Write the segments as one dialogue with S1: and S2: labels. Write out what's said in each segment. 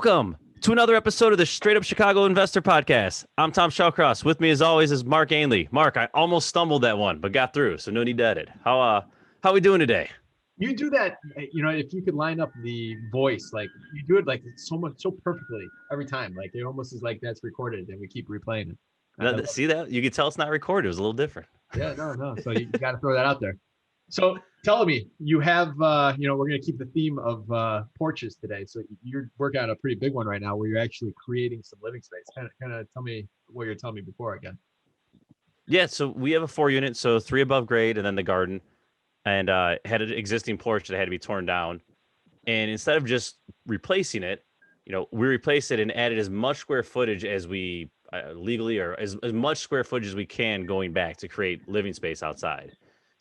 S1: Welcome to another episode of the Straight Up Chicago Investor Podcast. I'm Tom Shawcross. With me, as always, is Mark Ainley. Mark, I almost stumbled that one, but got through, so no need to edit. How we doing today?
S2: You do that, if you could line up the voice, like you do it like so perfectly every time. Like it almost is like that's recorded and we keep replaying it.
S1: See that? You can tell it's not recorded. It was a little different.
S2: Yeah, no. So you got to throw that out there. So tell me, you have, we're going to keep the theme of porches today. So you're working on a pretty big one right now where you're actually creating some living space. Kind of tell me what you're telling me before again.
S1: Yeah, so we have a 4-unit, so 3 above grade and then the garden, and had an existing porch that had to be torn down. And instead of just replacing it, we replaced it and added as much square footage as we legally, or as much square footage as we can going back to create living space outside.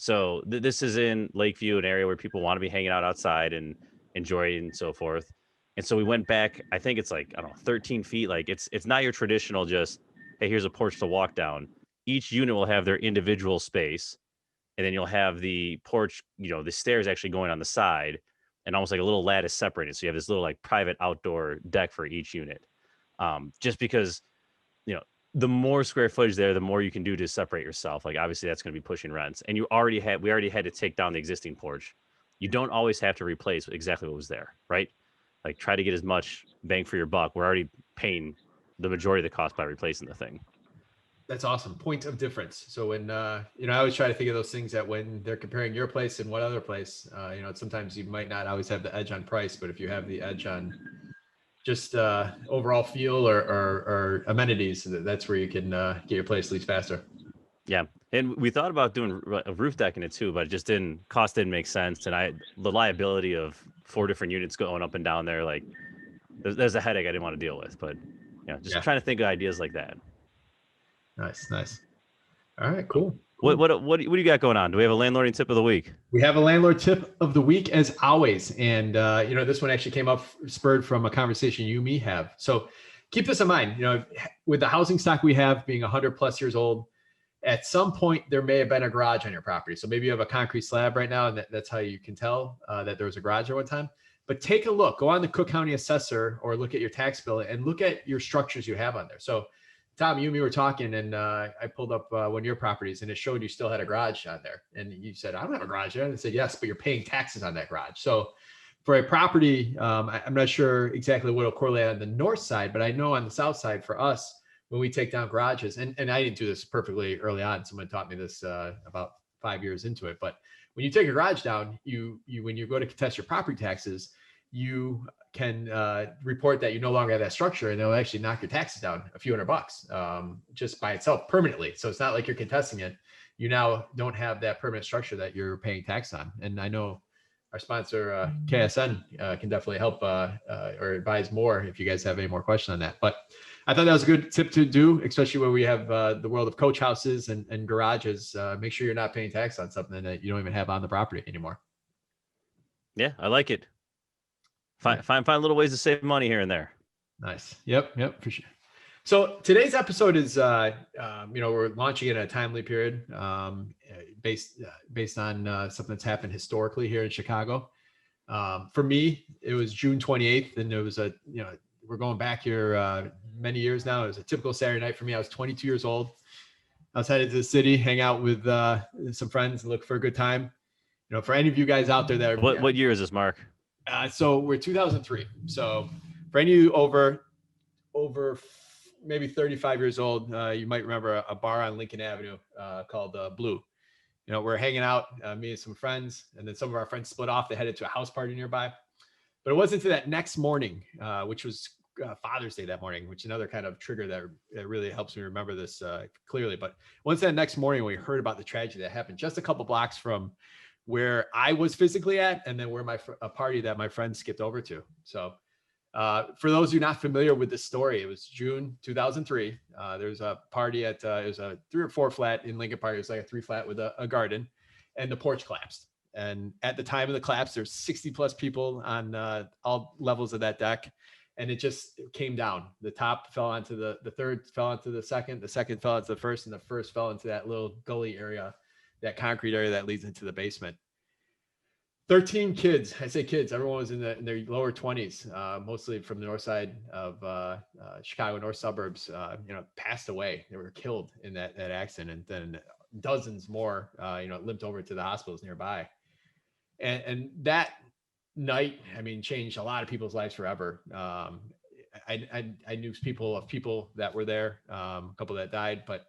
S1: So this is in Lakeview, an area where people want to be hanging out outside and enjoy and so forth. And so we went back, I think it's like, 13 feet. Like it's not your traditional just, hey, here's a porch to walk down. Each unit will have their individual space. And then you'll have the porch, the stairs actually going on the side, and almost like a little lattice separated. So you have this little like private outdoor deck for each unit. Just because, the more square footage there, the more you can do to separate yourself. Like obviously that's going to be pushing rents, and we already had to take down the existing porch. You don't always have to replace exactly what was there, right? Like try to get as much bang for your buck. We're already paying the majority of the cost by replacing the thing.
S2: That's awesome. Point of difference. So when, I always try to think of those things that when they're comparing your place and what other place, sometimes you might not always have the edge on price, but if you have the edge on just overall feel or amenities, that's where you can get your place leased faster.
S1: Yeah. And we thought about doing a roof deck in it too, but it just didn't make sense. And the liability of 4 different units going up and down there, like there's a headache I didn't want to deal with, but trying to think of ideas like that.
S2: Nice. All right, cool.
S1: What do you got going on? Do we have a landlording tip of the week?
S2: We have a landlord tip of the week as always. And, this one actually came up spurred from a conversation you and me have. So keep this in mind, with the housing stock we have being 100 plus years old, at some point there may have been a garage on your property. So maybe you have a concrete slab right now, and that's how you can tell that there was a garage at one time. But take a look, go on the Cook County Assessor or look at your tax bill and look at your structures you have on there. So Tom, you and me were talking, and I pulled up one of your properties, and it showed you still had a garage on there. And you said, I don't have a garage there. And I said, yes, but you're paying taxes on that garage. So for a property, I'm not sure exactly what will correlate on the north side, but I know on the south side for us, when we take down garages, and I didn't do this perfectly early on. Someone taught me this about 5 years into it. But when you take a garage down, when you go to contest your property taxes, you can report that you no longer have that structure, and they'll actually knock your taxes down a few $100 just by itself permanently. So it's not like you're contesting it. You now don't have that permanent structure that you're paying tax on. And I know our sponsor, KSN, can definitely help or advise more if you guys have any more questions on that. But I thought that was a good tip to do, especially where we have the world of coach houses and garages. Make sure you're not paying tax on something that you don't even have on the property anymore.
S1: Yeah, I like it. Find little ways to save money here and there.
S2: Nice. Yep, for sure. So today's episode is, we're launching in a timely period based on something that's happened historically here in Chicago. For me, it was June 28th, and it was we're going back here many years now. It was a typical Saturday night for me. I was 22 years old. I was headed to the city, hang out with some friends, and look for a good time. For any of you guys out there that
S1: what year is this, Mark?
S2: So we're 2003. So for any of you over maybe 35 years old, you might remember a bar on Lincoln Avenue called Blue. We're hanging out, me and some friends, and then some of our friends split off. They headed to a house party nearby. But it wasn't until that next morning, which was Father's Day that morning, which is another kind of trigger that really helps me remember this clearly. But once that next morning, we heard about the tragedy that happened just a couple blocks from where I was physically at, and then where a party that my friends skipped over to. So for those of you not familiar with this story, it was June 2003. There was a party at, it was a 3 or 4 flat in Lincoln Park. It was like a 3 flat with a garden, and the porch collapsed. And at the time of the collapse, there's 60 plus people on all levels of that deck. And it just came down. The top fell onto the third, fell onto the second fell onto the first, and the first fell into that little gully area, that concrete area that leads into the basement. 13 kids. I say kids. Everyone was in their lower 20s, mostly from the north side of Chicago, north suburbs. Passed away. They were killed in that accident, and then dozens more, limped over to the hospitals nearby. And that night, I mean, changed a lot of people's lives forever. I knew people that were there, a couple that died, but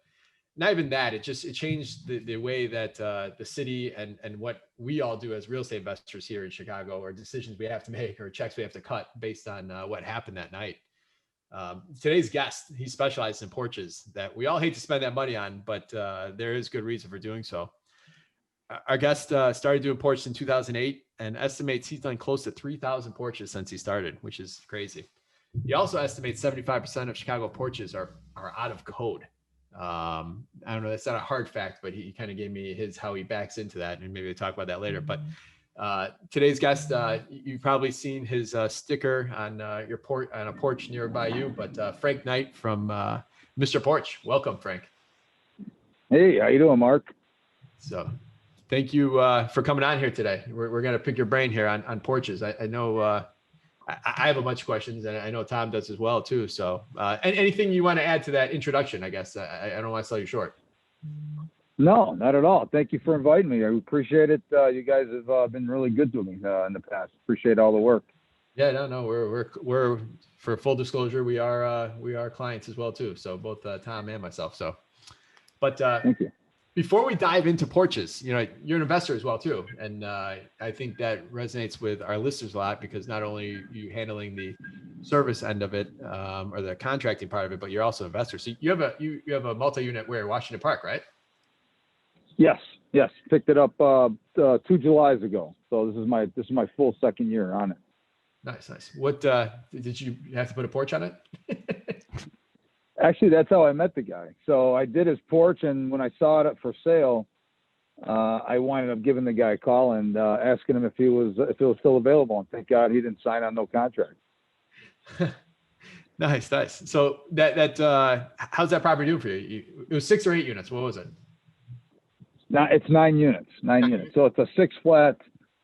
S2: not even that. It changed the way that the city and what we all do as real estate investors here in Chicago, or decisions we have to make, or checks we have to cut based on what happened that night. Today's guest, he specializes in porches that we all hate to spend that money on, but there is good reason for doing so. Our guest started doing porches in 2008 and estimates he's done close to 3,000 porches since he started, which is crazy. He also estimates 75% of Chicago porches are out of code. I don't know, that's not a hard fact, but he kind of gave me how he backs into that, and maybe we'll talk about that later. But today's guest, you've probably seen his sticker on your porch, on a porch nearby you, but Frank Knight from Mr. Porch. Welcome, Frank.
S3: Hey, how you doing, Mark?
S2: So thank you for coming on here today. We're going to pick your brain here on porches. I know I have a bunch of questions, and I know Tom does as well too. So anything you want to add to that introduction, I guess. I don't want to sell you short.
S3: No, not at all. Thank you for inviting me. I appreciate it. You guys have been really good to me in the past. Appreciate all the work.
S2: Yeah, no, we're for full disclosure, we are clients as well too. So both Tom and myself. So, but
S3: thank you.
S2: Before we dive into porches, you're an investor as well too, and I think that resonates with our listeners a lot, because not only are you handling the service end of it, or the contracting part of it, but you're also an investor. So you have a multi-unit where Washington Park, right?
S3: Yes. Picked it up 2 Julys ago. So this is my full second year on it.
S2: Nice. What did you have to put a porch on it?
S3: Actually, that's how I met the guy. So I did his porch, and when I saw it up for sale, I wound up giving the guy a call and asking him if it was still available. And thank God he didn't sign on no contract.
S2: Nice. So that how's that property doing for you? It was 6 or 8 units. What was it?
S3: Now it's 9 units. 9 units. So it's a 6 flat.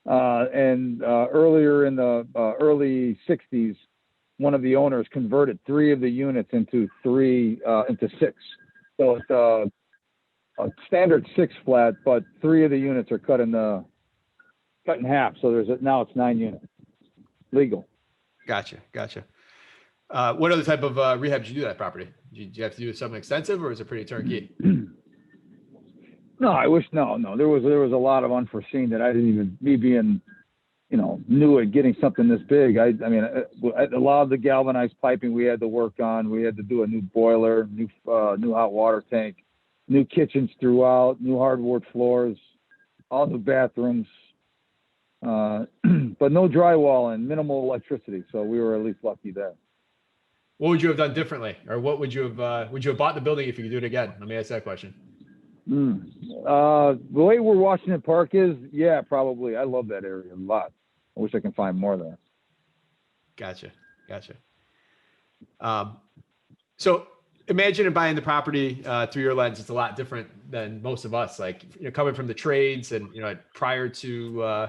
S3: And earlier in the early 60s, one of the owners converted 3 of the units into 6. So it's a standard 6 flat, but 3 of the units are cut in half. So now it's 9 units, legal. Gotcha.
S2: What other type of rehab did you do to that property? Did you have to do something extensive, or was it pretty turnkey?
S3: No, no. There was a lot of unforeseen that I didn't even, me being, new at getting something this big. I mean, a lot of the galvanized piping we had to work on. We had to do a new boiler, new hot water tank, new kitchens throughout, new hardwood floors, all new bathrooms, but no drywall and minimal electricity. So we were at least lucky there.
S2: What would you have done differently, or what would you have bought the building if you could do it again? Let me ask that question.
S3: The way where Washington Park is, yeah, probably. I love that area a lot. I wish I can find more there.
S2: Gotcha. So imagine buying the property through your lens. It's a lot different than most of us. Like, coming from the trades, and prior to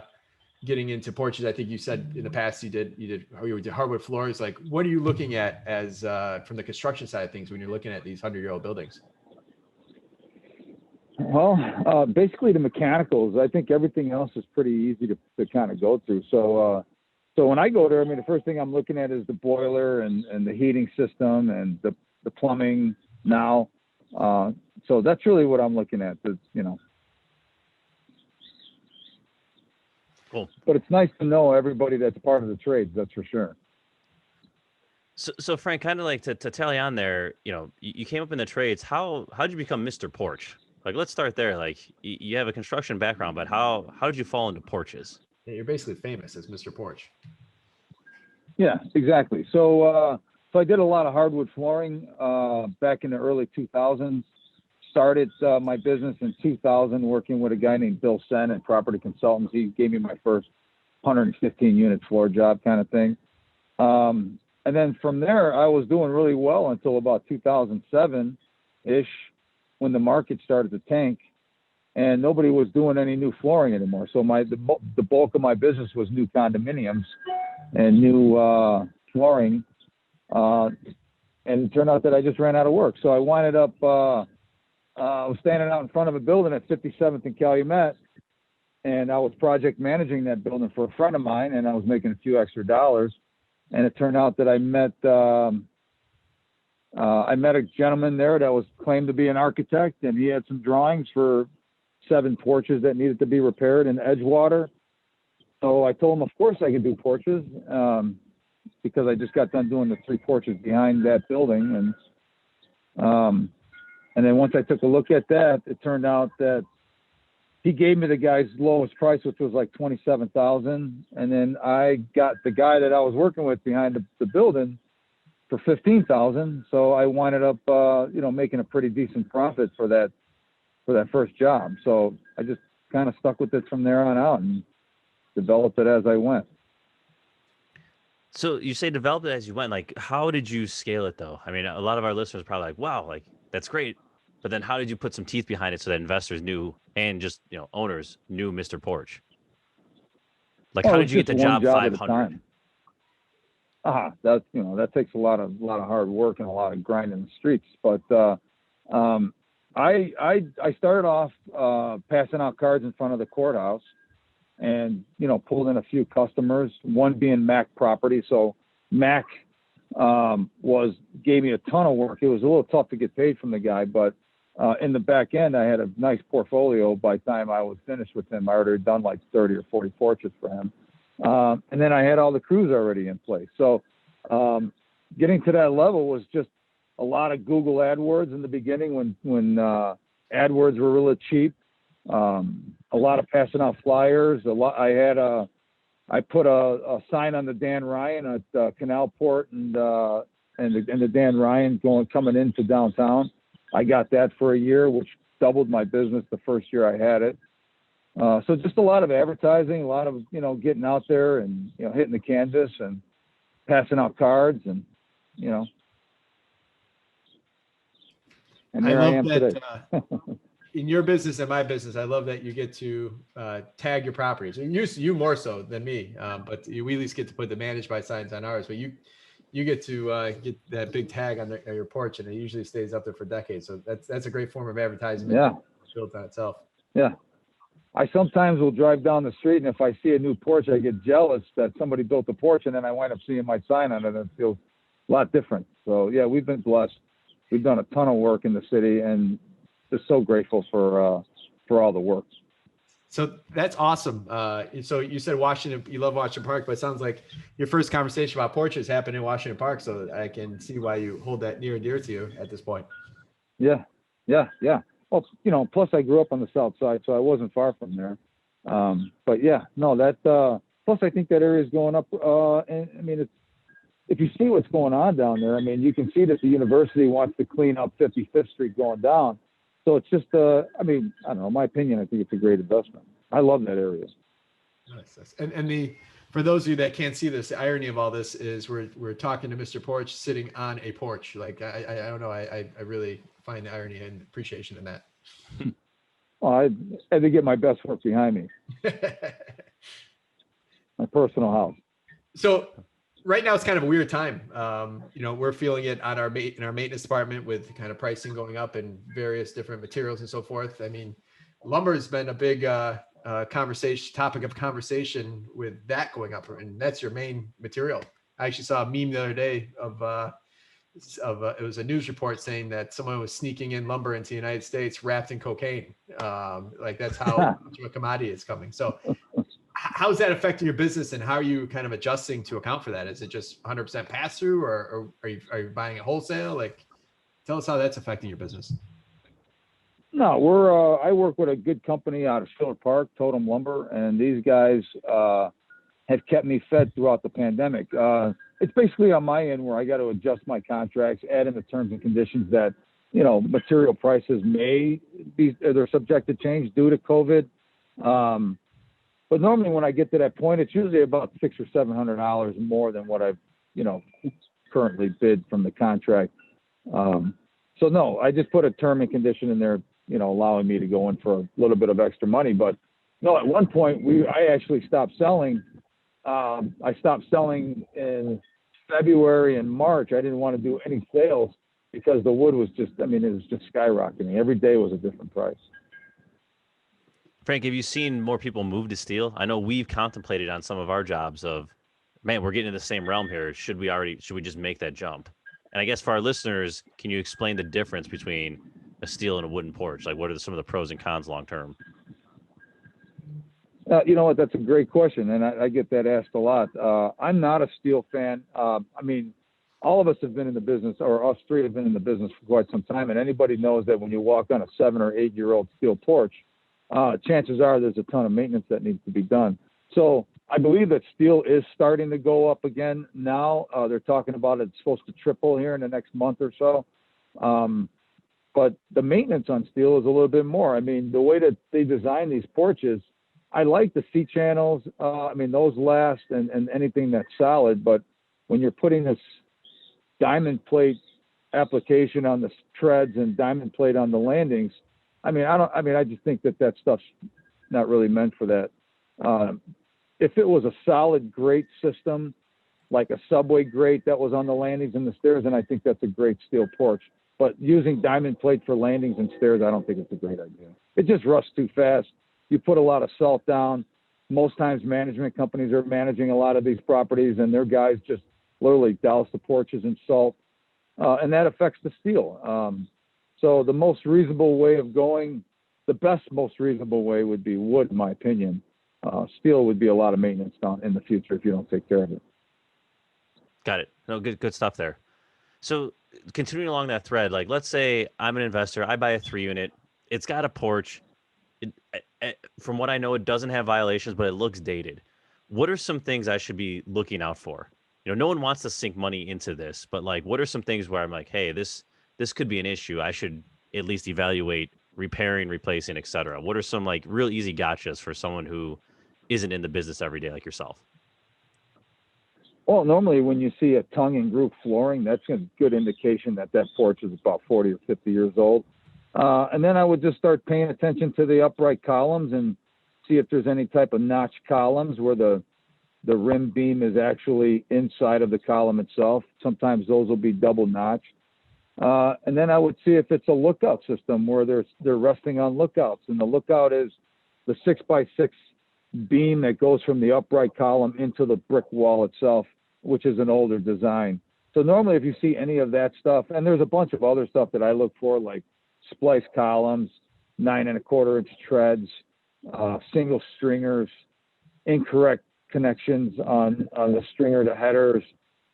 S2: getting into porches, I think you said in the past you did hardwood floors. Like, what are you looking at as from the construction side of things when you're looking at these 100-year-old buildings?
S3: Well, basically the mechanicals. I think everything else is pretty easy to kind of go through. So when I go there, I mean, the first thing I'm looking at is the boiler and the heating system and the plumbing now. So that's really what I'm looking at.
S1: Cool.
S3: But it's nice to know everybody that's part of the trades. That's for sure.
S1: So Frank, kind of like to tally on there, you came up in the trades. How'd you become Mr. Porch? Like, let's start there. Like, you have a construction background, but how did you fall into porches?
S2: Yeah, you're basically famous as Mr. Porch.
S3: Yeah, exactly. So I did a lot of hardwood flooring back in the early 2000s. Started my business in 2000 working with a guy named Bill Sen at Property Consultants. He gave me my first 115-unit floor job kind of thing. And then from there, I was doing really well until about 2007-ish, when the market started to tank. and nobody was doing any new flooring anymore. So the bulk of my business was new condominiums and new flooring. And it turned out that I just ran out of work. So I winded up, I was standing out in front of a building at 57th and Calumet, and I was project managing that building for a friend of mine, and I was making a few extra dollars. And it turned out that I met a gentleman there that was claimed to be an architect, and he had some drawings for 7 porches that needed to be repaired in Edgewater. So I told him, of course I could do porches, because I just got done doing the 3 porches behind that building. And then once I took a look at that, it turned out that he gave me the guy's lowest price, which was like $27,000. And then I got the guy that I was working with behind the building for $15,000. So I winded up, making a pretty decent profit for that first job. So I just kind of stuck with it from there on out and developed it as I went.
S1: So you say develop it as you went. Like, how did you scale it though? I mean, a lot of our listeners are probably like, wow, like that's great. But then how did you put some teeth behind it so that investors knew and just, owners knew Mr. Porch? Like, how did you get the job 500?
S3: That takes a lot of hard work and a lot of grind in the streets. But I started off passing out cards in front of the courthouse, and pulled in a few customers. One being Mac Property. So Mac gave me a ton of work. It was a little tough to get paid from the guy, but in the back end, I had a nice portfolio. By the time I was finished with him, I already done like 30 or 40 porches for him. And then I had all the crews already in place. So getting to that level was just a lot of Google AdWords in the beginning when AdWords were really cheap. A lot of passing out flyers. I put a sign on the Dan Ryan at Canal Port and the Dan Ryan coming into downtown. I got that for a year, which doubled my business the first year I had it. So just a lot of advertising, a lot of, getting out there and, hitting the canvas and passing out cards and, and there I am today.
S2: In your business and my business, I love that you get to tag your properties. And you more so than me, but we at least get to put the managed by signs on ours. But you get to get that big tag on your porch, and it usually stays up there for decades. So that's a great form of advertising.
S3: Yeah,
S2: built on itself.
S3: Yeah, I sometimes will drive down the street, and if I see a new porch, I get jealous that somebody built a porch, and then I wind up seeing my sign on it, and it feels a lot different. So yeah, we've been blessed. We've done a ton of work in the city, and just so grateful for all the work.
S2: So that's awesome. So you said Washington, you love Washington Park, but it sounds like your first conversation about porches happened in Washington Park. So I can see why you hold that near and dear to you at this point.
S3: Yeah. Well, plus I grew up on the South Side, so I wasn't far from there. But yeah, no, plus I think that area is going up. And I mean, if you see what's going on down there, I mean, you can see that the university wants to clean up 55th Street going down. So it's just, I don't know, my opinion, I think it's a great investment. I love that area.
S2: Nice. And for those of you that can't see this, the irony of all this is we're talking to Mr. Porch sitting on a porch. Like, I don't know. I really find the irony and appreciation in that.
S3: Well, I had to get my best work behind me. My personal house.
S2: So right now it's kind of a weird time. We're feeling it on in our maintenance department with kind of pricing going up and various different materials and so forth. I mean, lumber has been a big topic of conversation with that going up, and that's your main material. I actually saw a meme the other day of it was a news report saying that someone was sneaking in lumber into the United States wrapped in cocaine. Like that's how much of a commodity it's coming. So how's that affecting your business, and how are you kind of adjusting to account for that? Is it just 100% pass through, or are you buying it wholesale? Like, tell us how that's affecting your business.
S3: No, I work with a good company out of Schiller Park, Totem Lumber, and these guys have kept me fed throughout the pandemic. It's basically on my end where I got to adjust my contracts, add in the terms and conditions that, material prices they're subject to change due to COVID. But normally when I get to that point, it's usually about $600 or $700 more than what I've, currently bid from the contract. So no, I just put a term and condition in there allowing me to go in for a little bit of extra money. But no, at one point I actually stopped selling. I stopped selling in February and March. I didn't want to do any sales because the wood was just, it was just skyrocketing. Every day was a different price.
S1: Frank, have you seen more people move to steel? I know we've contemplated on some of our jobs of, man, we're getting in the same realm here. Should we just make that jump? And I guess for our listeners, can you explain the difference between a steel and a wooden porch? Like, what are some of the pros and cons long term?
S3: You know what? That's a great question, and I get that asked a lot. I'm not a steel fan. All of us have been in the business, or us three have been in the business for quite some time, and anybody knows that when you walk on a 7 or 8 year old steel porch, chances are there's a ton of maintenance that needs to be done. So I believe that steel is starting to go up again now. They're talking about it's supposed to triple here in the next month or so. But the maintenance on steel is a little bit more. The way that they design these porches, I like the C channels. Those last and anything that's solid. But when you're putting this diamond plate application on the treads and diamond plate on the landings, I just think that stuff's not really meant for that. If it was a solid grate system, like a subway grate that was on the landings and the stairs, then I think that's a great steel porch. But using diamond plate for landings and stairs, I don't think it's a great idea. It just rusts too fast. You put a lot of salt down. Most times management companies are managing a lot of these properties, and their guys just literally douse the porches in salt, and that affects the steel. So the most reasonable way of going, the most reasonable way would be wood, in my opinion. Steel would be a lot of maintenance down in the future if you don't take care of it.
S1: Got it. No, good stuff there. So continuing along that thread, like let's say I'm an investor, I buy a 3-unit, it's got a porch. From what I know, it doesn't have violations, but it looks dated. What are some things I should be looking out for? No one wants to sink money into this, but like, what are some things where I'm like, hey, this could be an issue. I should at least evaluate repairing, replacing, etc. What are some like real easy gotchas for someone who isn't in the business every day like yourself?
S3: Well, normally when you see a tongue and groove flooring, that's a good indication that porch is about 40 or 50 years old. And then I would just start paying attention to the upright columns and see if there's any type of notch columns where the rim beam is actually inside of the column itself. Sometimes those will be double notched. And then I would see if it's a lookout system where they're resting on lookouts. And the lookout is the 6x6 beam that goes from the upright column into the brick wall itself, which is an older design. So normally if you see any of that stuff, and there's a bunch of other stuff that I look for, like splice columns, 9 1/4 inch treads, single stringers, incorrect connections on the stringer to headers.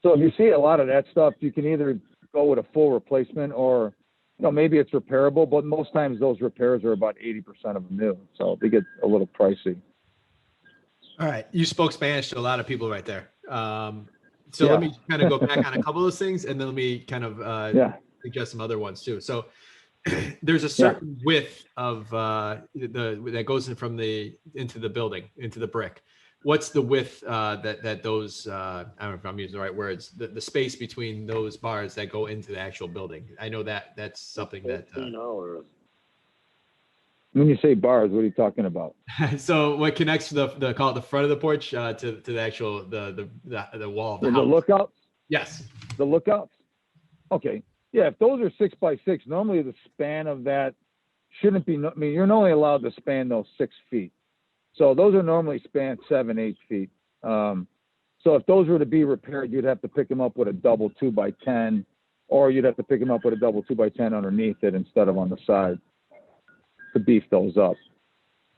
S3: So if you see a lot of that stuff, you can either go with a full replacement or, maybe it's repairable, but most times those repairs are about 80% of them new. So they get a little pricey.
S2: All right. You spoke Spanish to a lot of people right there. Let me kind of go back on a couple of those things, and then let me kind of suggest some other ones too. So there's a certain width of that goes in into the building, into the brick. What's the width that those I don't know if I'm using the right words, the space between those bars that go into the actual building? I know that's something that
S3: when you say bars, what are you talking about?
S2: So what connects to call it the front of the porch to the actual the wall of the house?
S3: The lookouts?
S2: Yes.
S3: The lookouts? Okay. Yeah, if those are 6x6, normally the span of that shouldn't be, you're only allowed to span those 6 feet. So those are normally spanned 7, 8 feet. So if those were to be repaired, you'd have to pick them up with a double 2x10, or you'd have to pick them up with a double 2x10 underneath it instead of on the side to beef those up.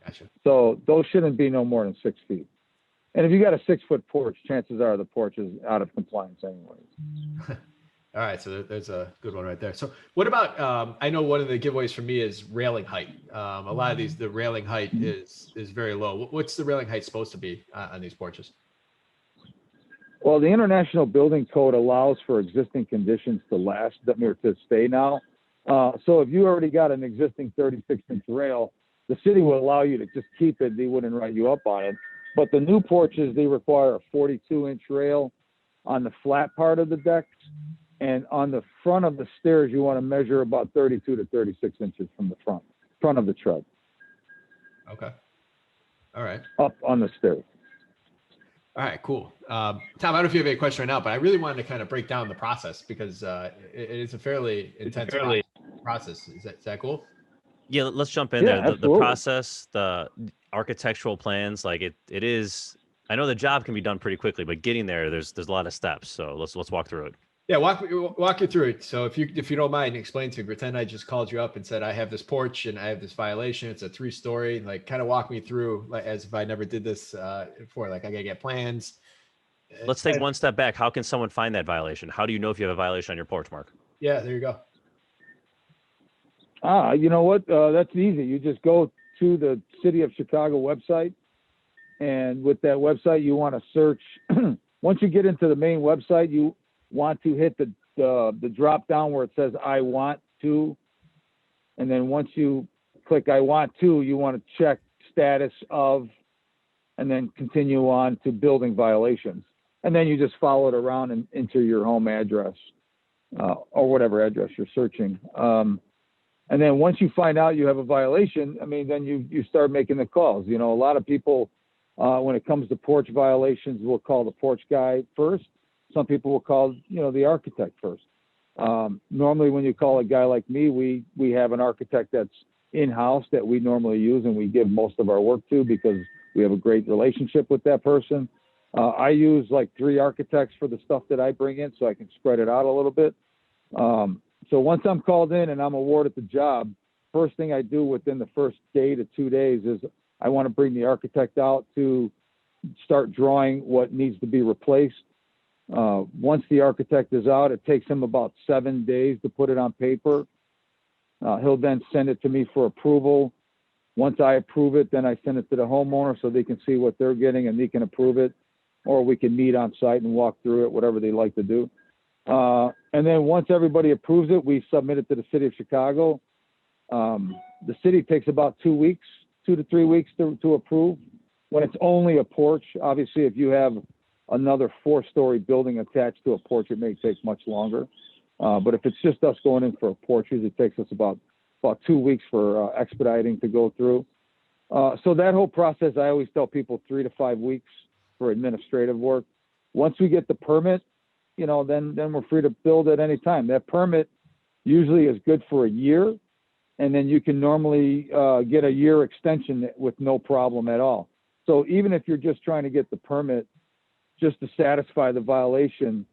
S2: Gotcha. So
S3: those shouldn't be no more than 6 feet. And if you got a 6-foot porch, chances are the porch is out of compliance anyways.
S2: All right, so there's a good one right there. So what about, I know one of the giveaways for me is railing height. A lot of the railing height is very low. What's the railing height supposed to be on these porches?
S3: Well, the International Building Code allows for existing conditions to stay now. So if you already got an existing 36-inch rail, the city will allow you to just keep it. They wouldn't write you up on it. But the new porches, they require a 42-inch rail on the flat part of the deck. And on the front of the stairs, you want to measure about 32 to 36 inches from the front. front of the truck,
S2: Okay. All right.
S3: up on the stairs.
S2: All right, cool. Tom, I don't know if you have any question right now, but I really wanted to kind of break down the process because it is a fairly intense process. Is that cool?
S1: Yeah, let's jump in
S3: Yeah,
S1: there. The
S3: absolutely.
S1: process, the architectural plans, like it is. I know the job can be done pretty quickly, but getting there, there's a lot of steps. So let's walk through it.
S2: Yeah, walk you through it. So if you don't mind, explain to me. Pretend I just called you up and said I have this porch and I have this violation. It's a 3-story. Like, kind of walk me through, like, as if I never did this before. Like, I gotta get plans.
S1: Let's take one step back. How can someone find that violation? How do you know if you have a violation on your porch, Mark?
S2: Yeah, there you go.
S3: You know what? That's easy. You just go to the City of Chicago website, and with that website, you want to search. Once you get into the main website, you want to hit the drop down where it says "I want to," and then once you click "I want to," you want to check status of, and then continue on to building violations, and then you just follow it around and enter your home address or whatever address you're searching. And then once you find out you have a violation, I mean, then you start making the calls. You know, a lot of people, when it comes to porch violations, will call the porch guy first. Some people will call, the architect first. Normally, when you call a guy like me, we have an architect that's in-house that we normally use and we give most of our work to because we have a great relationship with that person. I use like 3 architects for the stuff that I bring in so I can spread it out a little bit. So once I'm called in and I'm awarded the job, first thing I do within the first day to 2 days is I want to bring the architect out to start drawing what needs to be replaced. Once the architect is out, it takes him about 7 days to put it on paper. He'll then send it to me for approval. Once I approve it, then I send it to the homeowner so they can see what they're getting and they can approve it, or we can meet on site and walk through it, whatever they like to do. And then once everybody approves it, we submit it to the City of Chicago. The city takes about 2 to 3 weeks to approve. When it's only a porch, obviously, if you have another 4-story building attached to a porch, it may take much longer. But if it's just us going in for porches, it takes us about 2 weeks for expediting to go through. So that whole process, I always tell people 3 to 5 weeks for administrative work. Once we get the permit, then we're free to build at any time. That permit usually is good for a year, and then you can normally get a year extension with no problem at all. So even if you're just trying to get the permit just to satisfy the violation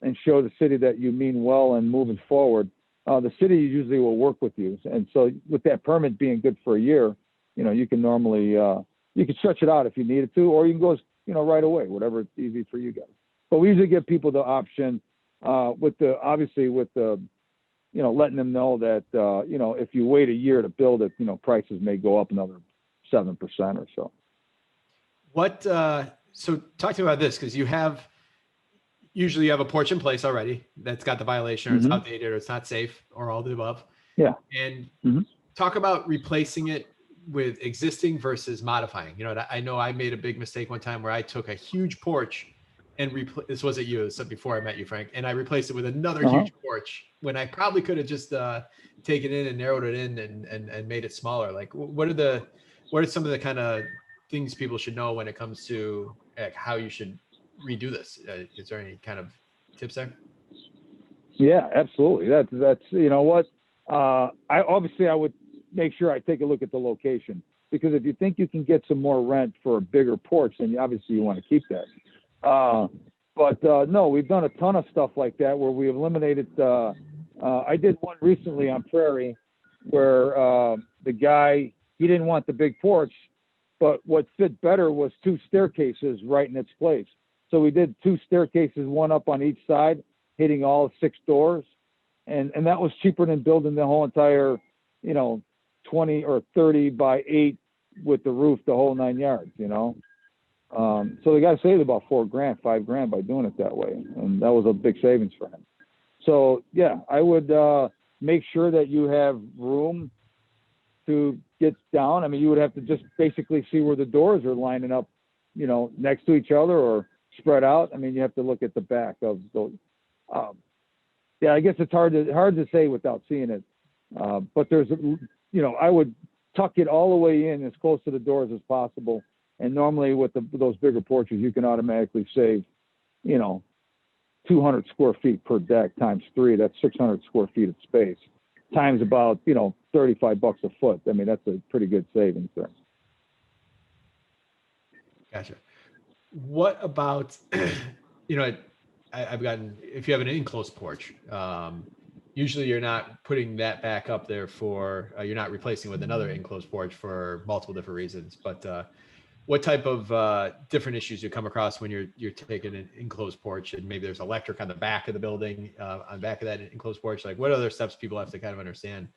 S3: and show the city that you mean well and moving forward, the city usually will work with you. And so with that permit being good for a year, you can normally, you can stretch it out if you needed to, or you can go, right away, whatever it's easy for you guys. But we usually give people the option with the letting them know that, if you wait a year to build it, prices may go up another 7% or so.
S2: So talk to me about this, because usually you have a porch in place already that's got the violation, or it's outdated, or it's not safe, or all the above.
S3: Yeah.
S2: And talk about replacing it with existing versus modifying. I know I made a big mistake one time where I took a huge porch and this wasn't you, this was before I met you, Frank, and I replaced it with another huge porch when I probably could have just taken it and narrowed it in and made it smaller. Like, what are some of the kind of things people should know when it comes to how you should redo this? Is there any kind of tips there?
S3: Yeah, absolutely. That's what I would make sure I take a look at the location, because if you think you can get some more rent for a bigger porch, then obviously you want to keep that. But no, we've done a ton of stuff like that where we eliminated. I did one recently on Prairie where the guy, he didn't want the big porch, but what fit better was 2 staircases right in its place. So we did 2 staircases, one up on each side, hitting all 6 doors. And that was cheaper than building the whole entire, 20 or 30 by 8 with the roof, the whole 9 yards, So the guy saved about $4,000, $5,000 by doing it that way. And that was a big savings for him. So yeah, I would make sure that you have room to get down. I mean, you would have to just basically see where the doors are lining up, next to each other or spread out. I mean, you have to look at the back of those. Yeah, I guess it's hard to say without seeing it. But there's I would tuck it all the way in as close to the doors as possible. And normally with those bigger porches, you can automatically save, 200 square feet per deck times 3. That's 600 square feet of space times about, $35 a foot. I mean, that's a pretty good savings there.
S2: Gotcha. What about, I've gotten, if you have an enclosed porch, usually you're not putting that back up there for, you're not replacing with another enclosed porch for multiple different reasons. But what type of different issues you come across when you're taking an enclosed porch and maybe there's electric on the back of the building, on the back of that enclosed porch? Like, what other steps people have to kind of understand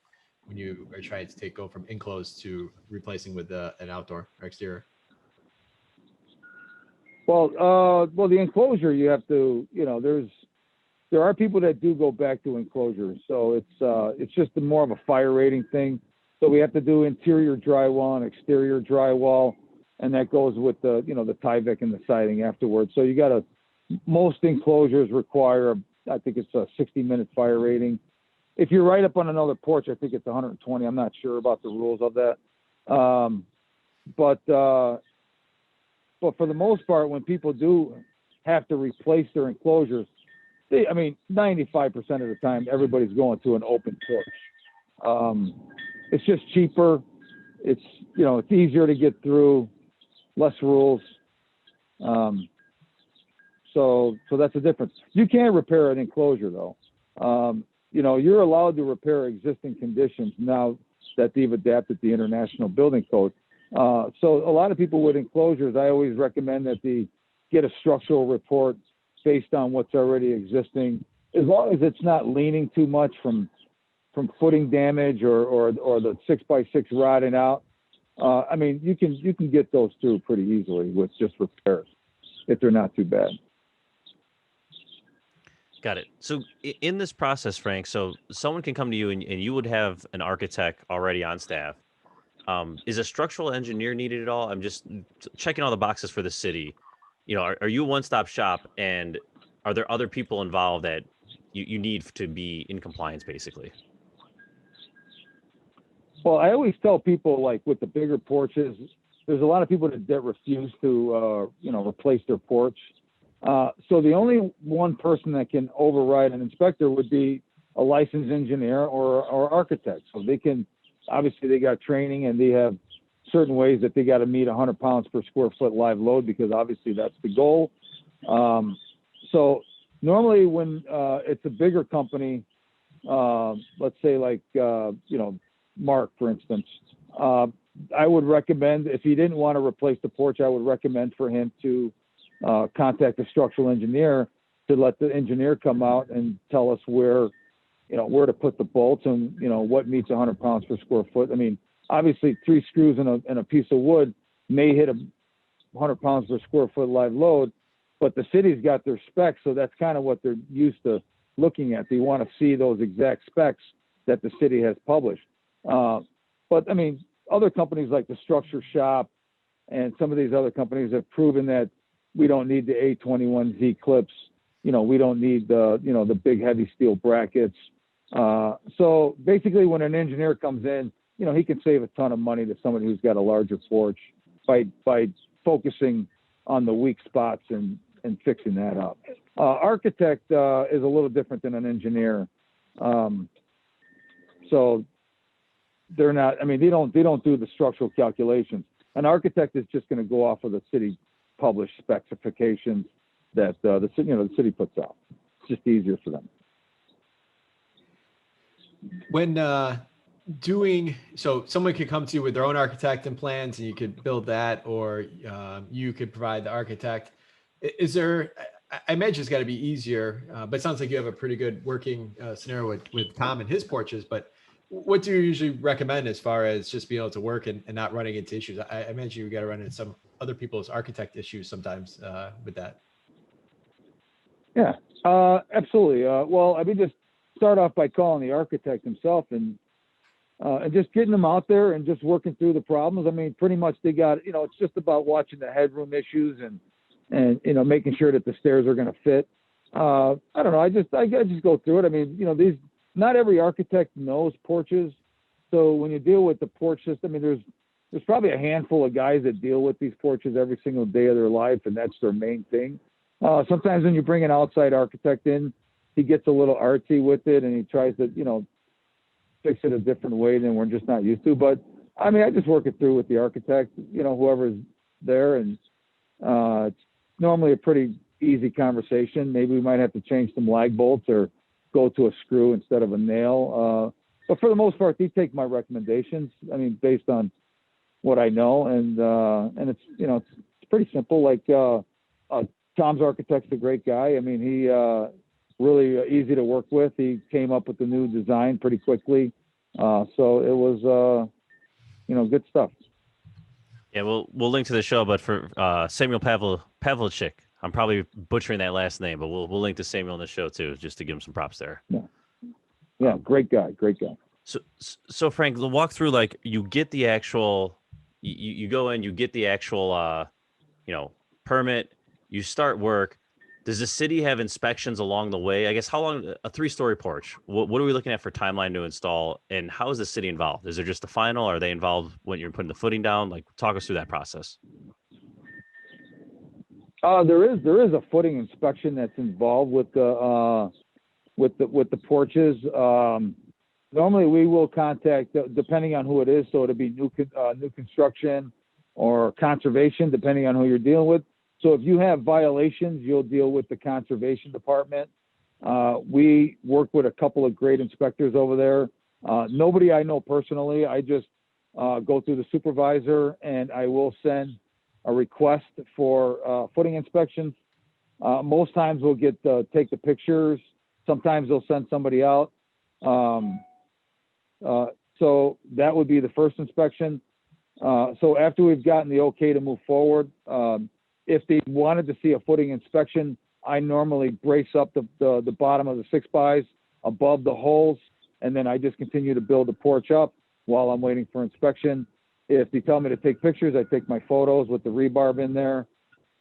S2: when you are trying to go from enclosed to replacing with an outdoor or exterior?
S3: Well, the enclosure, you have to, there are people that do go back to enclosures. So it's just more of a fire rating thing. So we have to do interior drywall and exterior drywall, and that goes with the, the 𝗤𝘃𝗃 and the siding afterwards. So most enclosures require, I think it's a 60-minute fire rating. If you're right up on another porch, I think it's 120. I'm not sure about the rules of that. But for the most part, when people do have to replace their enclosures, 95% of the time, everybody's going to an open porch. It's just cheaper. It's, it's easier to get through, less rules. So that's the difference. You can't repair an enclosure though. You're allowed to repair existing conditions now that they've adapted the International Building Code. So a lot of people with enclosures, I always recommend that they get a structural report based on what's already existing, as long as it's not leaning too much from footing damage or the 6x6 rotting out. You can get those through pretty easily with just repairs if they're not too bad.
S1: Got it. So in this process, Frank, so someone can come to you and you would have an architect already on staff. Is a structural engineer needed at all? I'm just checking all the boxes for the city. Are you a one-stop shop, and are there other people involved that you need to be in compliance, basically?
S3: Well, I always tell people, like with the bigger porches, there's a lot of people that refuse to, replace their porch. So the only one person that can override an inspector would be a licensed engineer or architect. So obviously they got training and they have certain ways that they got to meet 100 pounds per square foot live load, because obviously that's the goal. So normally when it's a bigger company, let's say like, Mark, for instance, I would recommend, if he didn't want to replace the porch, I would recommend for him to contact a structural engineer to let the engineer come out and tell us where to put the bolts and, what meets 100 pounds per square foot. Obviously 3 screws and a piece of wood may hit 100 pounds per square foot live load, but the city's got their specs. So that's kind of what they're used to looking at. They want to see those exact specs that the city has published. But other companies like the Structure Shop and some of these other companies have proven that we don't need the A21Z clips. We don't need the big heavy steel brackets. So basically when an engineer comes in, he can save a ton of money to somebody who's got a larger porch by focusing on the weak spots and fixing that up. Architect is a little different than an engineer. So they're not, they don't do the structural calculations. An architect is just going to go off of the city published specifications that the city puts out. It's just easier for them.
S2: When so someone could come to you with their own architect and plans, and you could build that, or you could provide the architect. Is there, I imagine it's got to be easier, but it sounds like you have a pretty good working scenario with Tom and his porches. But what do you usually recommend as far as just being able to work and not running into issues? I imagine you got to run into some other people's architect issues sometimes with that.
S3: Yeah, absolutely. Well, just start off by calling the architect himself and just getting them out there and just working through the problems. Pretty much they got, it's just about watching the headroom issues and making sure that the stairs are going to fit. I don't know. I just go through it. Not every architect knows porches. So when you deal with the porch system, I mean, there's probably a handful of guys that deal with these porches every single day of their life, and that's their main thing. Sometimes when you bring an outside architect in, he gets a little artsy with it, and he tries to, fix it a different way than we're just not used to. But I mean, I just work it through with the architect, whoever's there, and it's normally a pretty easy conversation. Maybe we might have to change some lag bolts or go to a screw instead of a nail. But for the most part, they take my recommendations. I mean, based on what I know, and it's it's pretty simple. Like Tom's architect's a great guy. I mean, he really easy to work with. He came up with the new design pretty quickly, so it was good stuff.
S1: Yeah, we'll link to the show, but for 𝗏𝗵𝗶𝗵𝗁𝗃, I'm probably butchering that last name, but we'll link to Samuel in the show too, just to give him some props there.
S3: Yeah, great guy.
S1: So Frank, the walk through, like, you get the actual, you go in, you get the actual, permit, you start work. Does the city have inspections along the way? I guess how long, a 3-story porch, what are we looking at for timeline to install, and how is the city involved? Is there just the final? Are they involved when you're putting the footing down? Like, talk us through that process.
S3: There is a footing inspection that's involved with the porches. Normally we will contact, depending on who it is, so it'll be new construction or conservation, depending on who you're dealing with. So if you have violations, you'll deal with the conservation department. We work with a couple of great inspectors over there. Nobody I know personally. I just go through the supervisor, and I will send a request for footing inspections. Most times we'll take the pictures. Sometimes they'll send somebody out. So that would be the first inspection. So after we've gotten the okay to move forward, if they wanted to see a footing inspection, I normally brace up the bottom of the 6x above the holes, and then I just continue to build the porch up while I'm waiting for inspection. If they tell me to take pictures, I take my photos with the rebar in there,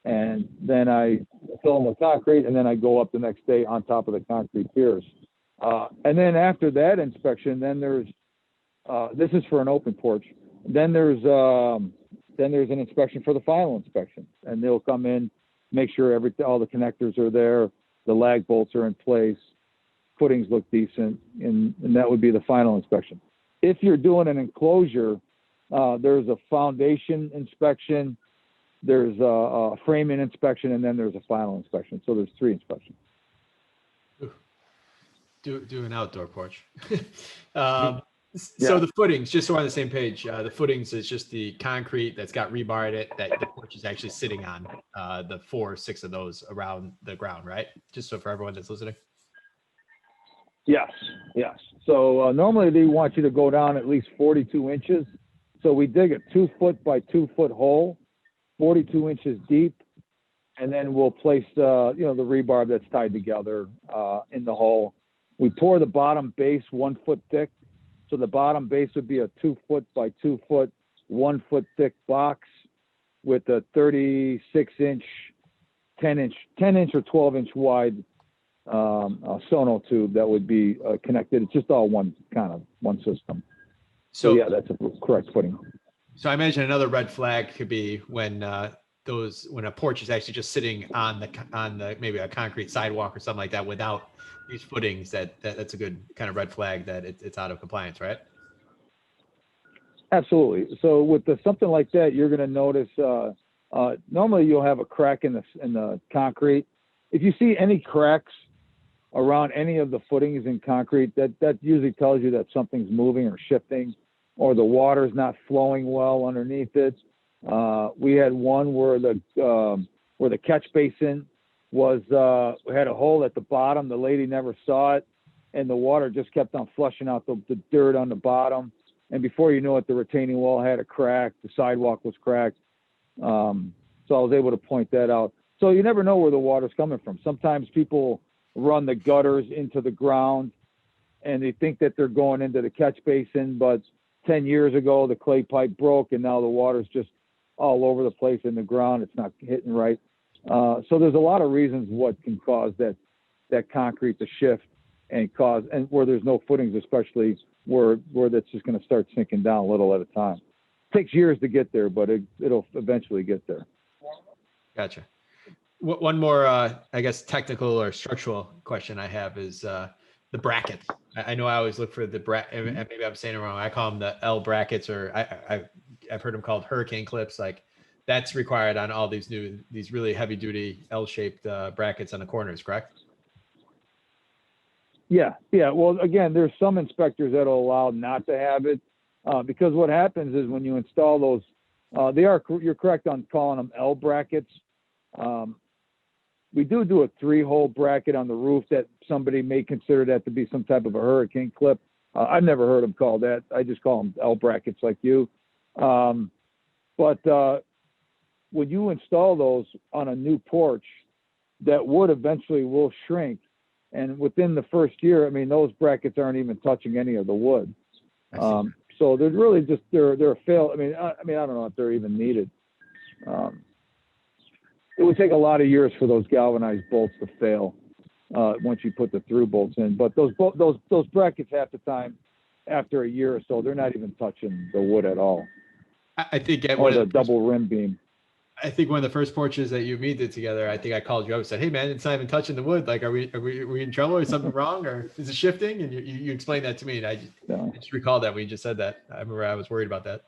S3: and then I fill them with concrete, and then I go up the next day on top of the concrete piers. And then after that inspection, then there's this is for an open porch. Then there's an inspection for the final inspection, and they'll come in, make sure all the connectors are there, the lag bolts are in place, footings look decent, and that would be the final inspection. If you're doing an enclosure, there's a foundation inspection, there's a framing inspection, and then there's a final inspection. So there's 3 inspections.
S2: Do an outdoor porch.
S3: Yeah.
S2: So the footings, just so we're on the same page, the footings is just the concrete that's got rebar in it that the porch is actually sitting on, the 4 or 6 of those around the ground, right? Just so for everyone that's listening.
S3: Yes. So normally they want you to go down at least 42 inches. So we dig a 2-foot by 2-foot hole, 42 inches deep, and then we'll place the rebar that's tied together in the hole. We pour the bottom base 1 foot thick. So the bottom base would be a 2-foot by 2-foot, 1 foot thick box with a 36-inch, 10-inch or 12-inch wide sono tube that would be connected. It's just all one system. So yeah, that's a correct footing.
S2: So I imagine another red flag could be when a porch is actually just sitting on the maybe a concrete sidewalk or something like that without these footings. That's a good kind of red flag that it's out of compliance, right?
S3: Absolutely. So with something like that, you're going to notice normally you'll have a crack in the concrete. If you see any cracks around any of the footings in concrete, that usually tells you that something's moving or shifting, or the water's not flowing well underneath it. We had one where the catch basin had a hole at the bottom. The lady never saw it, and the water just kept on flushing out the dirt on the bottom. And before you know it, the retaining wall had a crack. The sidewalk was cracked. So I was able to point that out. So you never know where the water's coming from. Sometimes people run the gutters into the ground, and they think that they're going into the catch basin, but 10 years ago, the clay pipe broke, and now the water's just all over the place in the ground. It's not hitting right. So there's a lot of reasons what can cause that concrete to shift and where there's no footings, especially where that's just going to start sinking down a little at a time. Takes years to get there, but it'll eventually get there.
S2: Gotcha. One more, I guess, technical or structural question I have is the brackets. I know I always look for the and maybe I'm saying it wrong. I call them the L brackets, or I've heard them called hurricane clips. Like that's required on all these really heavy duty L-shaped brackets on the corners, correct?
S3: Yeah. Well, again, there's some inspectors that'll allow not to have it because what happens is when you install those, you're correct on calling them L brackets. We do a 3-hole bracket on the roof that somebody may consider that to be some type of a hurricane clip. I've never heard them call that. I just call them L brackets like you. But when you install those on a new porch, that wood eventually will shrink. And within the first year, I mean, those brackets aren't even touching any of the wood. So they're really just, they're a fail. I mean, I don't know if they're even needed. It would take a lot of years for those galvanized bolts to fail once you put the through bolts in. But those brackets half the time, after a year or so, they're not even touching the wood at all.
S2: I think
S3: or the double rim beam.
S2: I think one of the first porches that you and me did together, I think I called you up and said, "Hey man, it's not even touching the wood. Like, are we in trouble? Or something wrong? Or is it shifting?" And you explained that to me, and I just recalled that when you just said that. I remember I was worried about that.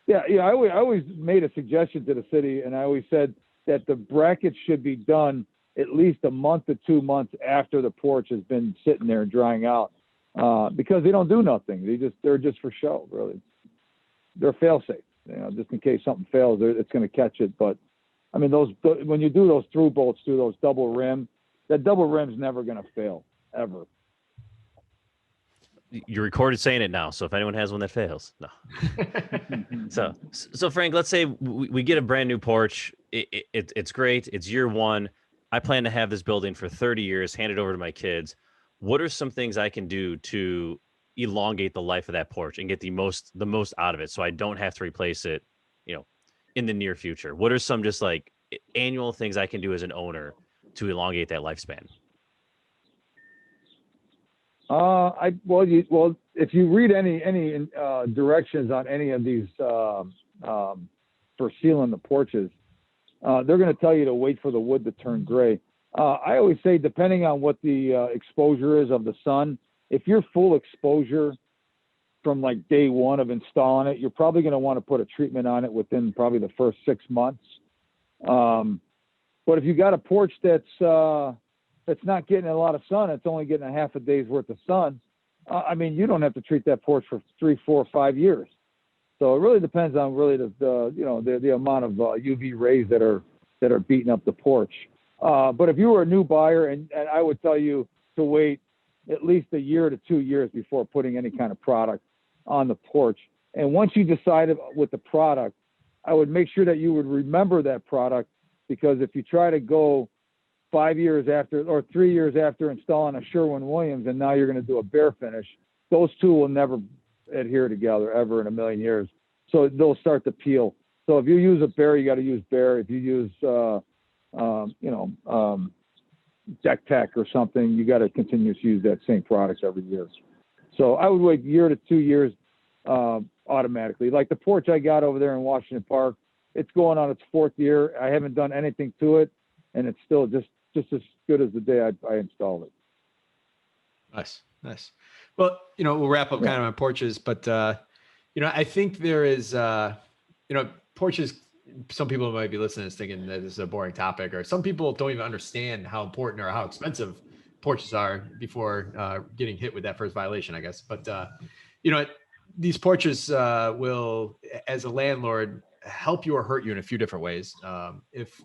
S3: Yeah. I always made a suggestion to the city, and I always said that the brackets should be done at least a month to 2 months after the porch has been sitting there and drying out, because they don't do nothing. They're just for show, really. They're fail safe, just in case something fails, it's going to catch it. But I mean, when you do those through bolts through those double rim, that double rim's never going to fail ever.
S1: You're recorded saying it now, so if anyone has one that fails, no. So Frank, let's say we get a brand new porch. It's great. It's year one. I plan to have this building for 30 years, hand it over to my kids. What are some things I can do to elongate the life of that porch and get the most out of it, so I don't have to replace it, in the near future? What are some just like annual things I can do as an owner to elongate that lifespan?
S3: If you read any directions on any of these for sealing the porches, they're going to tell you to wait for the wood to turn gray. I always say, depending on what the exposure is of the sun, if you're full exposure from like day one of installing it, you're probably going to want to put a treatment on it within probably the first 6 months. But if you got a porch that's not getting a lot of sun, it's only getting a half a day's worth of sun, I mean, you don't have to treat that porch for 3, 4, 5 years. So it really depends on really the amount of UV rays that are beating up the porch. But if you were a new buyer, and I would tell you to wait at least a year to 2 years before putting any kind of product on the porch. And once you decided with the product, I would make sure that you would remember that product, because if you try to go 5 years after or 3 years after installing a Sherwin-Williams and now you're going to do a bare finish, those two will never adhere together ever in a million years. So they'll start to peel. So if you use a bare, you got to use bare. If you use, Deck Tech or something, you got to continue to use that same product every year. So I would wait 1 year to 2 years automatically. Like the porch I got over there in Washington Park, it's going on its 4th year. I haven't done anything to it, and it's still just as good as the day I installed it.
S2: Nice. Well, we'll wrap up kind of on porches, but I think there is, porches. Some people might be listening thinking that this is a boring topic, or some people don't even understand how important or how expensive porches are before getting hit with that first violation, I guess. But these porches will, as a landlord, help you or hurt you in a few different ways. If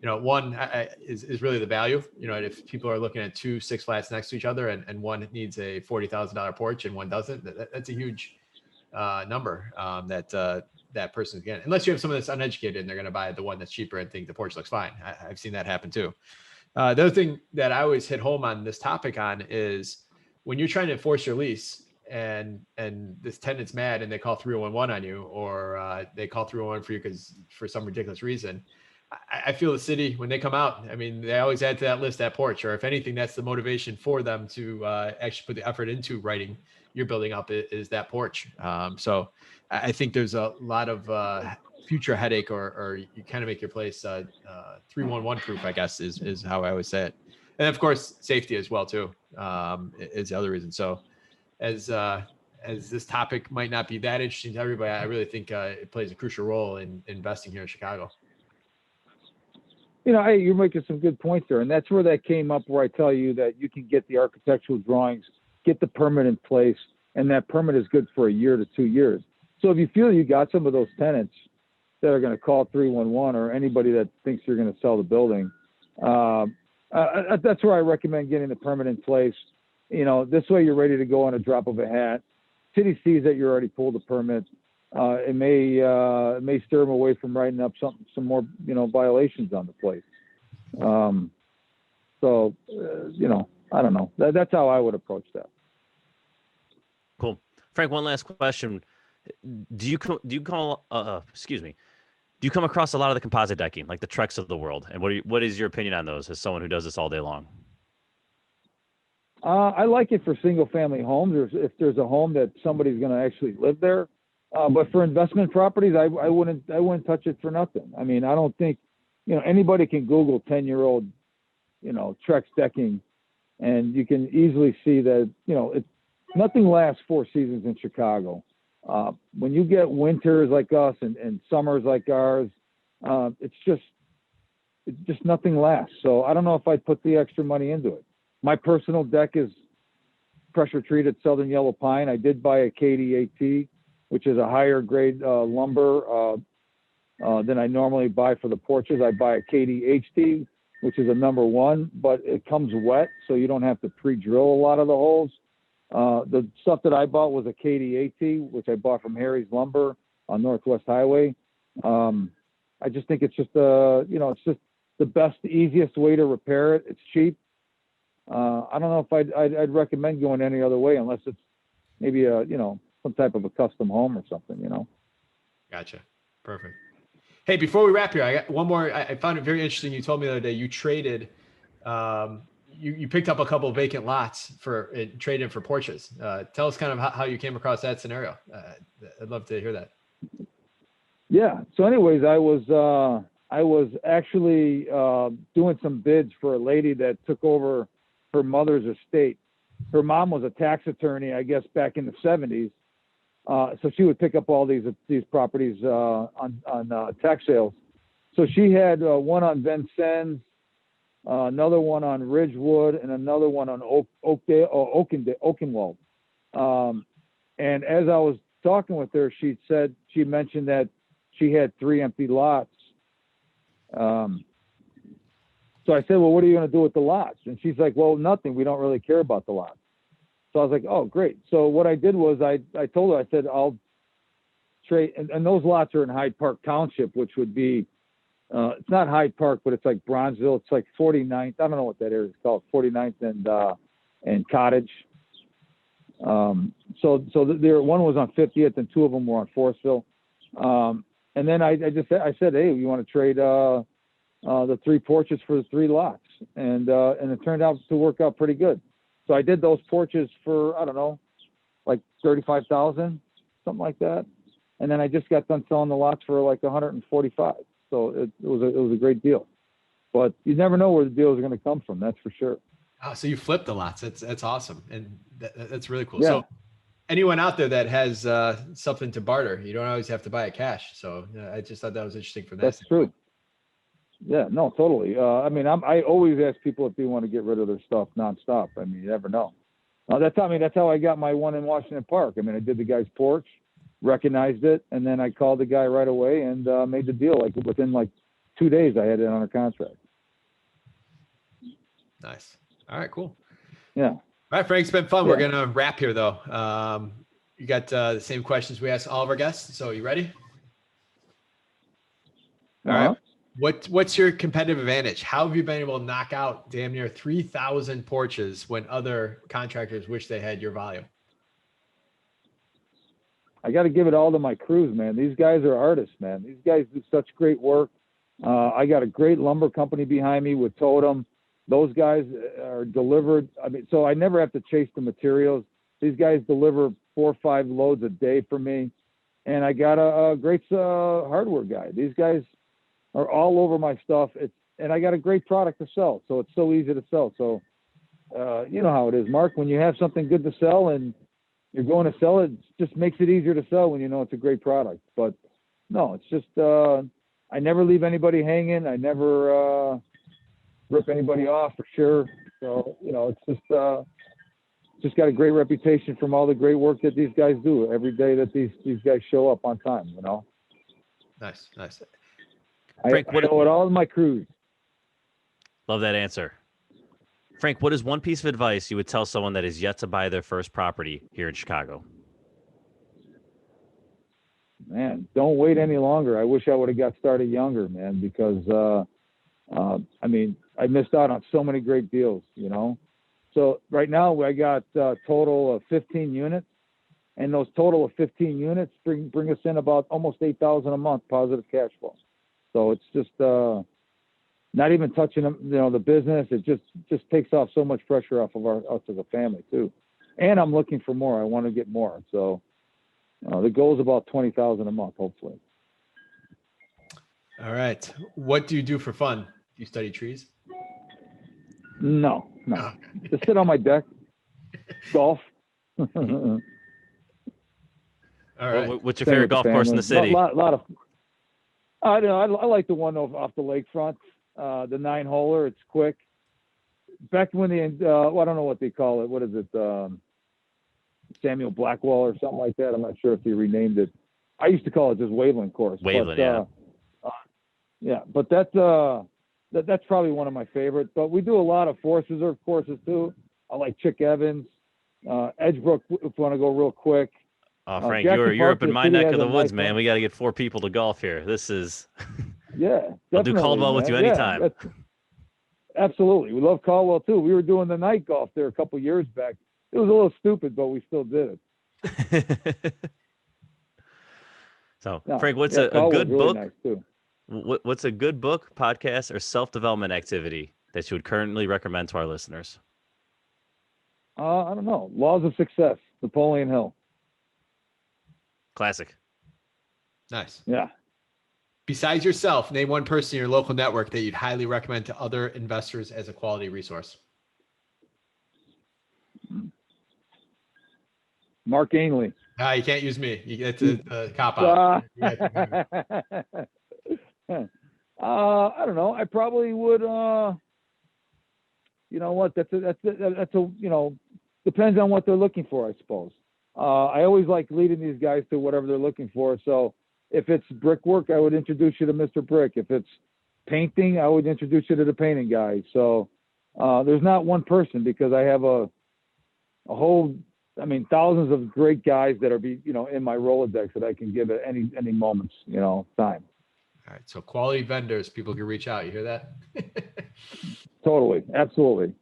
S2: one is really the value. If people are looking at 2 6 flats next to each other, and one needs a $40,000 porch and one doesn't, that's a huge number that person's getting. Unless you have someone that's uneducated and they're going to buy the one that's cheaper and think the porch looks fine. I've seen that happen too. The other thing that I always hit home on this topic on is when you're trying to enforce your lease and this tenant's mad and they call 301 on you, or they call 301 for you for some ridiculous reason. I feel the city, when they come out, I mean, they always add to that list that porch, or if anything, that's the motivation for them to actually put the effort into writing you're building up is that porch. So I think there's a lot of future headache, or you kind of make your place 311 proof, I guess is how I always say it. And of course, safety as well too is the other reason. So as this topic might not be that interesting to everybody, I really think it plays a crucial role in investing here in Chicago.
S3: You know, hey, you're making some good points there. And that's where that came up, where I tell you that you can get the architectural drawings, get the permit in place, and that permit is good for a year to 2 years. So if you feel you got some of those tenants that are going to call 311, or anybody that thinks you're going to sell the building, that's where I recommend getting the permit in place. You know, this way you're ready to go on a drop of a hat. City sees that you already pulled the permit. It may steer them away from writing up some more, you know, violations on the place. So, you know, I don't know. That's how I would approach that.
S1: Cool. Frank, one last question. Do you come across a lot of the composite decking, like the Trex of the world? And what is your opinion on those as someone who does this all day long?
S3: I like it for single family homes, if there's a home that somebody's going to actually live there. But for investment properties, I wouldn't touch it for nothing. I mean, I don't think, you know, anybody can Google 10-year-old, you know, Trex decking, and you can easily see that, you know, nothing lasts 4 seasons in Chicago. When you get winters like us and summers like ours, it's just nothing lasts. So I don't know if I'd put the extra money into it. My personal deck is pressure treated southern yellow pine. I did buy a 𝗏𝗲𝗃𝗏𝗃, which is a higher grade lumber than I normally buy for the porches. I buy a 𝗏𝗏𝗃𝗏𝗃, which is a #1, but it comes wet, so you don't have to pre-drill a lot of the holes. The stuff that I bought was a 𝗏𝗏𝗃𝗏𝗃, which I bought from Harry's Lumber on Northwest Highway. I just think it's just it's just the best, easiest way to repair it. It's cheap. I don't know if I'd recommend going any other way unless it's maybe some type of a custom home or something, you know.
S2: Gotcha. Perfect. Hey, before we wrap here, I got one more. I found it very interesting. You told me the other day you traded, you picked up a couple of vacant lots traded for porches. Tell us kind of how you came across that scenario. I'd love to hear that.
S3: Yeah. So anyways, I was actually doing some bids for a lady that took over her mother's estate. Her mom was a tax attorney, I guess, back in the 70s. So she would pick up all these properties on tax sales. So she had one on Vincennes, another one on Ridgewood, and another one on 𝗥𝗲𝗹𝘁𝗍𝗶. And as I was talking with her, she mentioned that she had 3 empty lots. So I said, well, what are you going to do with the lots? And she's like, well, nothing. We don't really care about the lots. So I was like, oh, great. So what I did was I told her, I said, I'll trade. And those lots are in Hyde Park Township, which would be, it's not Hyde Park, but it's like Bronzeville. It's like 49th. I don't know what that area is called, 49th and Cottage. So there, one was on 50th and 2 of them were on Forestville. And then I said, hey, you want to trade the 3 porches for the 3 lots? And it turned out to work out pretty good. So I did those porches for, I don't know, like $35,000, something like that. And then I just got done selling the lots for like $145,000. So it was a great deal. But you never know where the deal is going to come from. That's for sure.
S2: Oh, so you flipped the lots. That's awesome. And that's really cool.
S3: Yeah.
S2: So anyone out there that has something to barter, you don't always have to buy it cash. So I just thought that was interesting for that.
S3: That's true. Yeah, no, totally. I mean, I always ask people if they want to get rid of their stuff nonstop. I mean, you never know. That's how I got my one in Washington Park. I mean, I did the guy's porch, recognized it, and then I called the guy right away and made the deal. Like within like 2 days, I had it under contract.
S2: Nice. All right, cool.
S3: Yeah.
S2: All right, Frank, it's been fun.
S3: Yeah.
S2: We're gonna wrap here though. You got the same questions we asked all of our guests. So you ready? All right. What's your competitive advantage? How have you been able to knock out damn near 3,000 porches when other contractors wish they had your volume?
S3: I got to give it all to my crews, man. These guys are artists, man. These guys do such great work. I got a great lumber company behind me with Totem. Those guys are delivered. I mean, so I never have to chase the materials. These guys deliver 4 or 5 loads a day for me. And I got a great hardware guy. These guys are all over my stuff. And I got a great product to sell. So it's so easy to sell. So, you know how it is, Mark, when you have something good to sell and you're going to sell it, it just makes it easier to sell when you know it's a great product. But no, it's just, I never leave anybody hanging. I never rip anybody off for sure. So, you know, it's just got a great reputation from all the great work that these guys do every day that these guys show up on time, you know.
S2: Nice.
S1: Frank,
S3: I know it all in my crews.
S1: Love that answer. Frank, what is one piece of advice you would tell someone that is yet to buy their first property here in Chicago?
S3: Man, don't wait any longer. I wish I would have got started younger, man, because, I mean, I missed out on so many great deals, you know. So right now I got a total of 15 units, and those total of 15 units bring us in about almost $8,000 a month positive cash flow. So it's just not even touching, you know, the business. It just takes off so much pressure off of us as a family too. And I'm looking for more. I want to get more. So the goal is about 20,000 a month, hopefully.
S2: All right. What do you do for fun? Do you study trees?
S3: No. Just sit on my deck, golf.
S2: All right.
S1: What's your favorite golf course in the city?
S3: A lot of. I don't know. I like the one off the lakefront, the 9-holer. It's quick. Back when I don't know what they call it. What is it? Samuel Blackwell or something like that. I'm not sure if they renamed it. I used to call it just Waveland course.
S1: Waveland,
S3: yeah. Yeah, but that's probably one of my favorites. But we do a lot of Forest Reserve courses too. I like Chick Evans, Edgebrook if you want to go real quick.
S1: Oh, Frank,
S3: Jackson
S1: you're up
S3: Park,
S1: in my
S3: the city
S1: neck of
S3: has
S1: the
S3: a
S1: woods,
S3: nice
S1: man.
S3: one.
S1: We got to get 4 people to golf here. This is.
S3: Yeah,
S1: I'll do
S3: definitely,
S1: Caldwell with you
S3: man.
S1: anytime.
S3: Yeah, absolutely. We love Caldwell too. We were doing the night golf there a couple years back. It was a little stupid, but we still did it.
S1: So,
S3: No,
S1: Frank, what's
S3: yeah,
S1: a
S3: Caldwell's
S1: good
S3: really
S1: book?
S3: nice too.
S1: What's a good book, podcast, or self-development activity that you would currently recommend to our listeners?
S3: I don't know. Laws of Success, Napoleon Hill.
S1: Classic.
S2: Nice.
S3: Yeah.
S2: Besides yourself, name one person in your local network that you'd highly recommend to other investors as a quality resource.
S3: Mark Ainley.
S2: You can't use me. It's a cop out.
S3: I don't know. I probably would. You know what? That's a you know, depends on what they're looking for, I suppose. I always like leading these guys to whatever they're looking for. So if it's brickwork, I would introduce you to Mr. Brick. If it's painting, I would introduce you to the painting guy. So there's not one person, because I have a whole, I mean, thousands of great guys that are in my Rolodex that I can give at any moments, time.
S2: All right. So quality vendors, people can reach out. You hear that?
S3: Totally. Absolutely.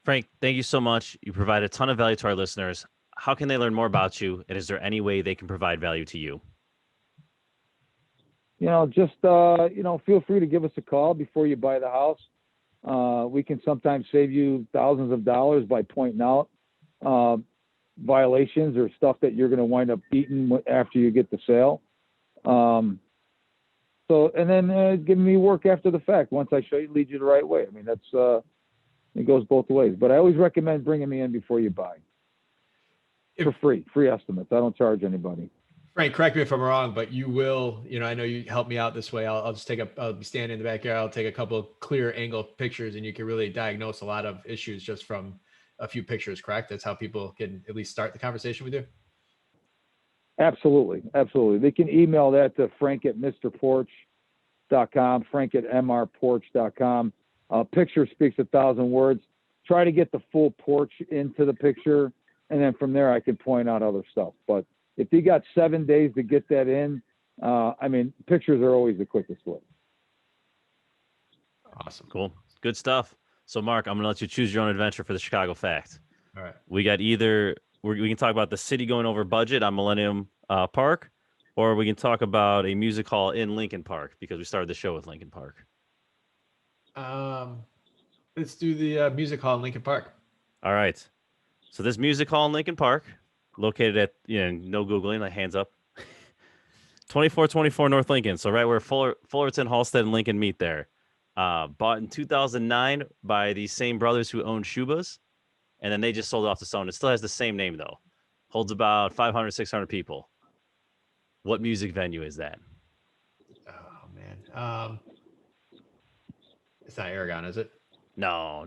S1: Frank, thank you so much. You provide a ton of value to our listeners. How can they learn more about you? And is there any way they can provide value to you?
S3: Just, feel free to give us a call before you buy the house. We can sometimes save you thousands of dollars by pointing out violations or stuff that you're going to wind up eating after you get the sale. And then giving me work after the fact. Once I show you, lead you the right way. I mean, that's, it goes both ways, but I always recommend bringing me in before you buy. For free estimates. I don't charge anybody.
S2: Frank, correct me if I'm wrong, but you will, I know you help me out this way. I'll just I'll be standing in the backyard. I'll take a couple of clear angle pictures and you can really diagnose a lot of issues just from a few pictures, correct? That's how people can at least start the conversation with you.
S3: Absolutely. Absolutely. They can email that to frank@mrporch.com, frank@mrporch.com. Picture speaks 1,000 words. Try to get the full porch into the picture. And then from there, I can point out other stuff. But if you got 7 days to get that in, pictures are always the quickest way.
S2: Awesome.
S1: Cool. Good stuff. So, Mark, I'm going to let you choose your own adventure for the Chicago Fact.
S2: All right.
S1: We got we can talk about the city going over budget on Millennium Park, or we can talk about a music hall in Lincoln Park, because we started the show with Lincoln Park.
S2: Let's do the music hall in Lincoln Park.
S1: All right. So this music hall in Lincoln Park, located at, no Googling, like hands up. 2424 North Lincoln. So right where Fullerton, Halstead, and Lincoln meet there. Bought in 2009 by the same brothers who owned 𝗥𝗲𝗹𝘁𝗶𝗵𝗵. And then they just sold it off to someone. It still has the same name, though. Holds about 500, 600 people. What music venue is that?
S2: Oh, man. It's not Aragon, is it?
S1: No.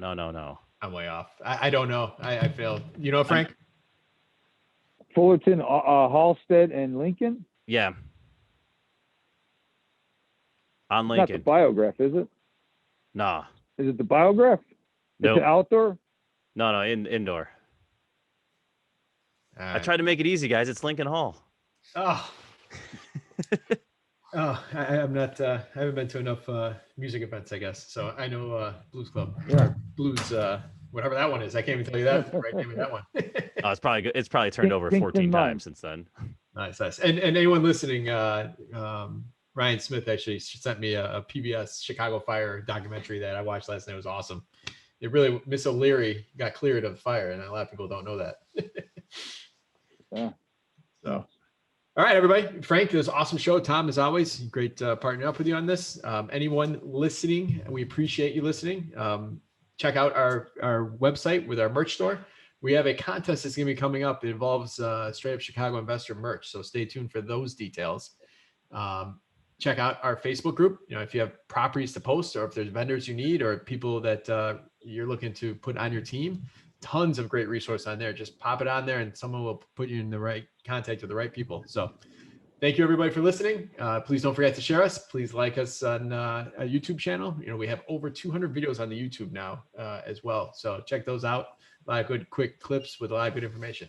S2: I'm way off. I don't know. I failed. You know, Frank?
S3: Fullerton, Halstead, and Lincoln.
S1: Yeah. On
S3: It's not the
S1: Lincoln.
S3: Biograph, is it?
S1: Nah.
S3: Is it the Biograph?
S1: Nope.
S3: It's an outdoor?
S1: No, indoor.
S2: All
S1: I
S2: right.
S1: tried to make it easy, guys. It's Lincoln Hall.
S2: Oh. I'm not. I haven't been to enough music events, I guess. So I know Blues Club,
S3: Yeah.
S2: Blues, whatever that one is. I can't even tell you that the right name of that one.
S1: Oh, it's probably good. It's probably turned over 14 times since then.
S2: Nice. And anyone listening, Ryan Smith actually sent me a PBS Chicago fire documentary that I watched last night. It was awesome. It really, Miss O'Leary got cleared of the fire, and a lot of people don't know that.
S3: Yeah.
S2: So, all right, everybody. Frank, it was an awesome show. Tom, as always, great partnering up with you on this. Anyone listening, we appreciate you listening. Check out our website with our merch store. We have a contest that's going to be coming up. It involves straight up Chicago investor merch. So stay tuned for those details. Check out our Facebook group. If you have properties to post, or if there's vendors you need, or people that you're looking to put on your team, tons of great resource on there. Just pop it on there and someone will put you in the right contact with the right people. So thank you, everybody, for listening. Please don't forget to share us. Please like us on a YouTube channel. We have over 200 videos on the YouTube now as well. So check those out. A lot of good quick clips with a lot of good information.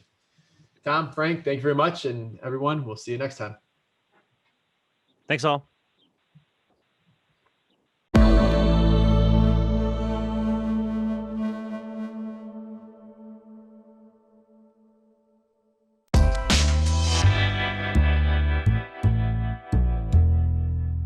S2: Tom, Frank, thank you very much. And everyone, we'll see you next time.
S1: Thanks all.